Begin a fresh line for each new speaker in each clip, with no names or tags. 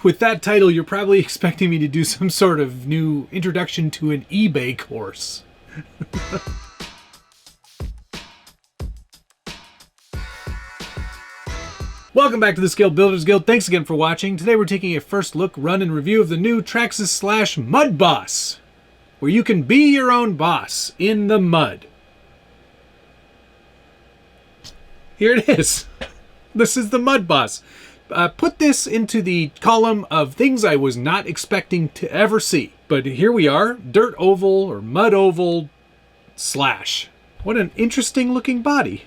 With that title, you're probably expecting me to do some sort of new introduction to an eBay course. Welcome back to the Scale Builders Guild. Thanks again for watching. Today we're taking a first look, run, and review of the new Traxxas Mudboss, where you can be your own boss in the mud. Here it is. This is the Mudboss. Put this into the column of things I was not expecting to ever see. But here we are, dirt oval or mud oval slash. What an interesting looking body.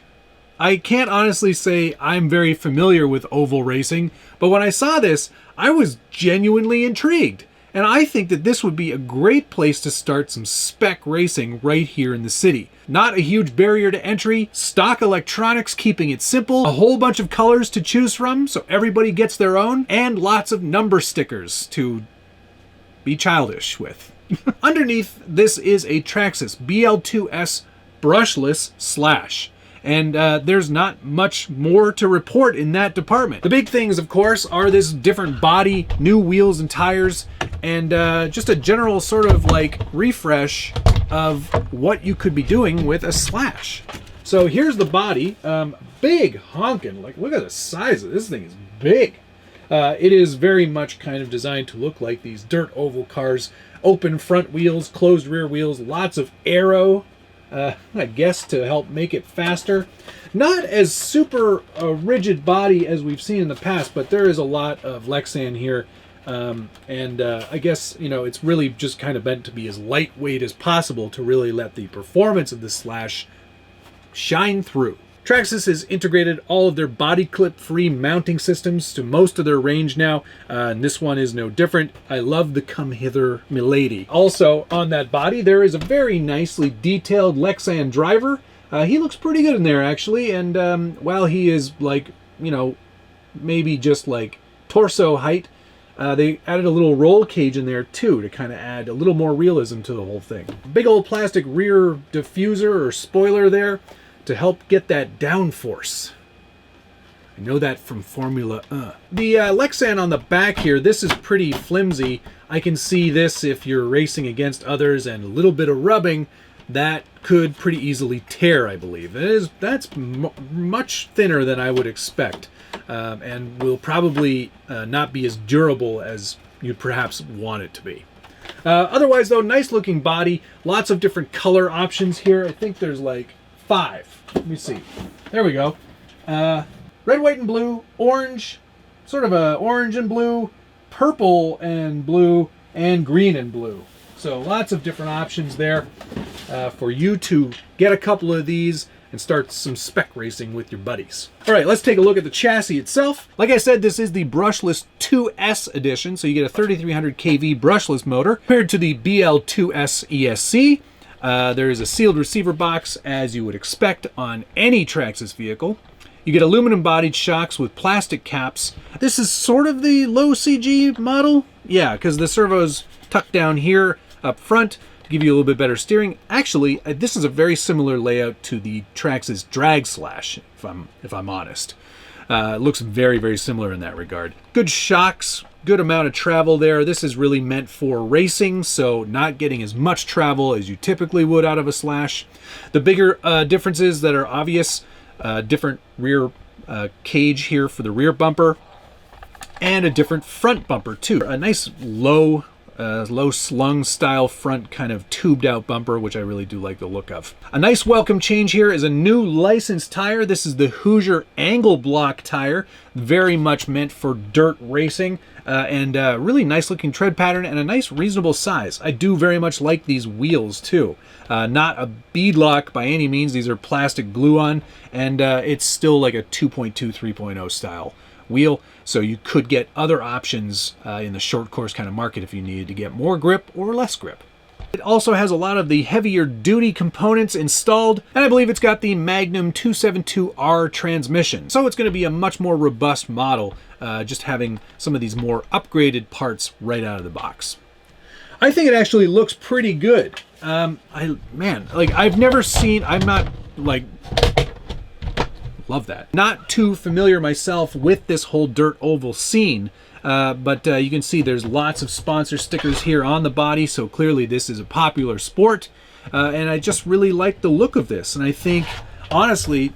I can't honestly say I'm very familiar with oval racing, but when I saw this, I was genuinely intrigued. And I think that this would be a great place to start some spec racing right here in the city. Not a huge barrier to entry, stock electronics keeping it simple, a whole bunch of colors to choose from so everybody gets their own, and lots of number stickers to be childish with. Underneath, this is a Traxxas BL2S brushless slash. And there's not much more to report in that department. The big things, of course, are this different body, new wheels and tires, and just a general sort of like refresh of what you could be doing with a slash. So here's the body, big honkin', like look at the size of this thing, is big. It is very much kind of designed to look like these dirt oval cars, open front wheels, closed rear wheels, lots of aero. I guess to help make it faster. Not as super rigid body as we've seen in the past, but there is a lot of Lexan here. I guess, you know, it's really just kind of meant to be as lightweight as possible to really let the performance of the slash shine through. Traxxas has integrated all of their body clip free mounting systems to most of their range now, and this one is no different. I love the come hither milady. Also on that body there is a very nicely detailed Lexan driver. He looks pretty good in there actually, and while he is like, you know, maybe just like torso height, they added a little roll cage in there too to kind of add a little more realism to the whole thing. Big old plastic rear diffuser or spoiler there to help get that downforce. I know that from Formula. The Lexan on the back here, this is pretty flimsy. I can see this if you're racing against others and a little bit of rubbing, that could pretty easily tear, I believe. That's much thinner than I would expect, and will probably not be as durable as you'd perhaps want it to be. Otherwise though, nice looking body, lots of different color options here. I think there's like 5. Let me see. There we go. Red, white, and blue, orange, sort of a orange and blue, purple and blue, and green and blue. So lots of different options there for you to get a couple of these and start some spec racing with your buddies. All right, let's take a look at the chassis itself. Like I said, this is the brushless 2S edition, so you get a 3300 kV brushless motor compared to the BL2S ESC. There is a sealed receiver box, as you would expect on any Traxxas vehicle. You get aluminum bodied shocks with plastic caps. This is sort of the low CG model. Yeah, because the servo's tucked down here up front to give you a little bit better steering. Actually, this is a very similar layout to the Traxxas drag slash, if I'm honest. It looks very, very similar in that regard. Good shocks. Good amount of travel there. This is really meant for racing, so not getting as much travel as you typically would out of a slash. The bigger differences that are obvious, different rear cage here for the rear bumper, and a different front bumper too. A nice low slung style front kind of tubed out bumper, which I really do like the look of. A nice welcome change here is a new licensed tire. This is the Hoosier angle block tire, very much meant for dirt racing, and really nice looking tread pattern and a nice reasonable size. I do very much like these wheels too. Not a beadlock by any means. These are plastic glue on, and it's still like a 2.2 3.0 style wheel, so you could get other options in the short course kind of market if you needed to get more grip or less grip. It also has a lot of the heavier duty components installed, and I believe it's got the Magnum 272R transmission, so it's going to be a much more robust model, just having some of these more upgraded parts right out of the box. I think it actually looks pretty good. I've never seen, I'm not like love that. Not too familiar myself with this whole dirt oval scene, But you can see there's lots of sponsor stickers here on the body, so clearly this is a popular sport. And I just really like the look of this, and I think, honestly,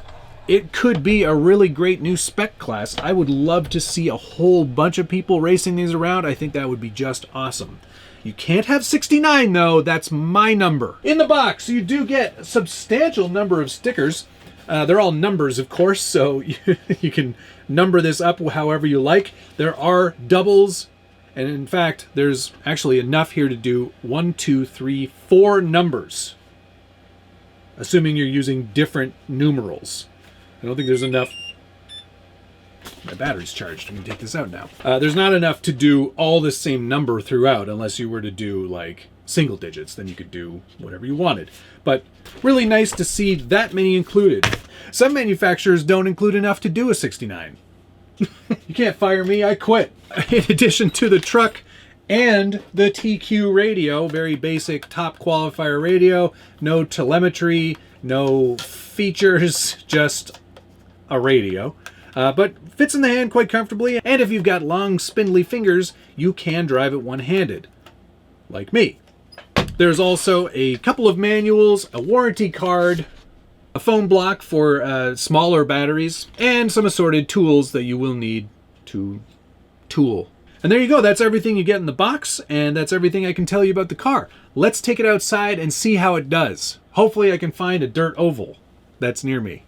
it could be a really great new spec class. I would love to see a whole bunch of people racing these around. I think that would be just awesome. You can't have 69 though, that's my number. In the box, you do get a substantial number of stickers. They're all numbers, of course, so you can number this up however you like. There are doubles, and in fact, there's actually enough here to do 1, 2, 3, 4 numbers, assuming you're using different numerals. I don't think there's enough. My battery's charged. I can take this out now. There's not enough to do all the same number throughout, unless you were to do like single digits. Then you could do whatever you wanted. But really nice to see that many included. Some manufacturers don't include enough to do a 69. You can't fire me, I quit. In addition to the truck and the TQ radio, very basic top qualifier radio, no telemetry, no features, just a radio. But fits in the hand quite comfortably, and if you've got long spindly fingers, you can drive it one-handed, like me. There's also a couple of manuals, a warranty card, a phone block for smaller batteries, and some assorted tools that you will need to tool. And there you go, that's everything you get in the box, and that's everything I can tell you about the car. Let's take it outside and see how it does. Hopefully I can find a dirt oval that's near me.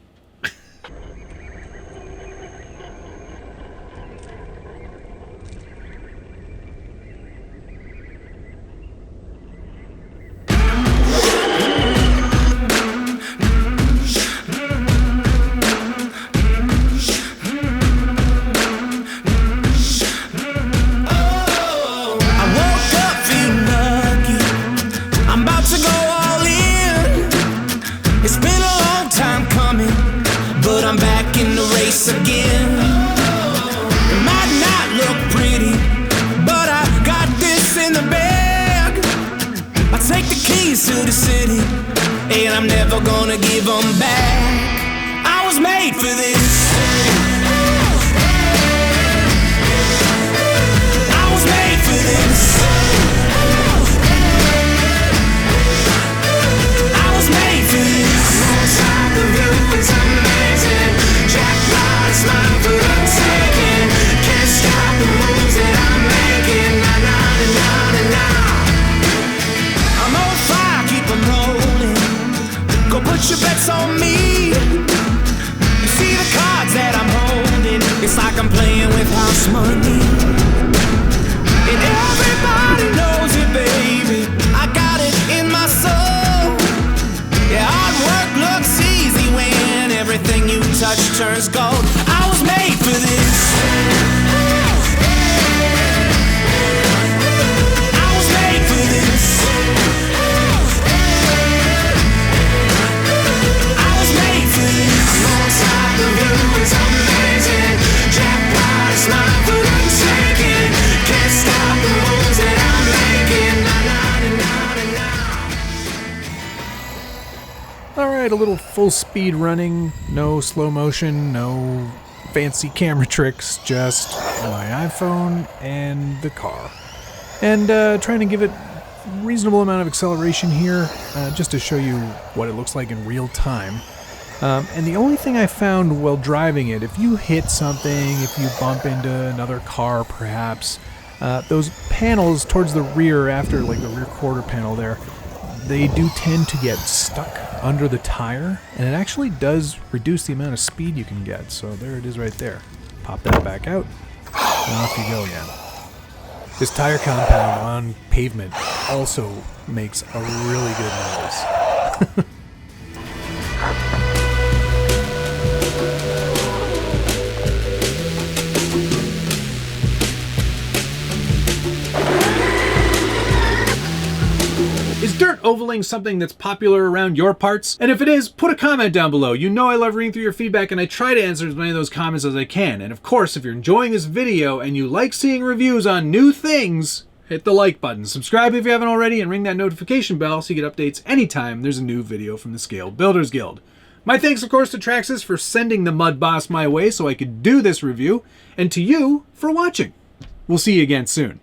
Again, it might not look pretty, but I got this in the bag. I take the keys to the city, and I'm never gonna give them back. I was made for this. I was made for this. I was made for this. Outside the view is amazing. Smile for a second. Can't stop the moves that I'm making. Na na na na na. I'm on fire, keep 'em rolling. Go put your bets on me. You see the cards that I'm holding. It's like I'm playing with house money. And everybody knows it, baby. I got it in my soul. Yeah, hard work looks easy when everything you touch turns gold. I was made for this. I was made for this. I was made for this. Outside the view is amazing. Jackpot, smile for a second. Can't stop the moves that I'm making. Na na na na na.
All right, a little full speed running, no slow motion, no fancy camera tricks, just my iPhone and the car. And trying to give it a reasonable amount of acceleration here, just to show you what it looks like in real time. And the only thing I found while driving it, if you hit something, if you bump into another car perhaps, those panels towards the rear, after like the rear quarter panel there, they do tend to get stuck under the tire, and it actually does reduce the amount of speed you can get. So there it is right there. Pop that back out, and off you go again. This tire compound on pavement also makes a really good noise. Is dirt ovaling something that's popular around your parts? And if it is, put a comment down below. You know I love reading through your feedback, and I try to answer as many of those comments as I can. And of course, if you're enjoying this video and you like seeing reviews on new things, hit the like button. Subscribe if you haven't already, and ring that notification bell so you get updates anytime there's a new video from the Scale Builders Guild. My thanks, of course, to Traxxas for sending the Mudboss my way so I could do this review, and to you for watching. We'll see you again soon.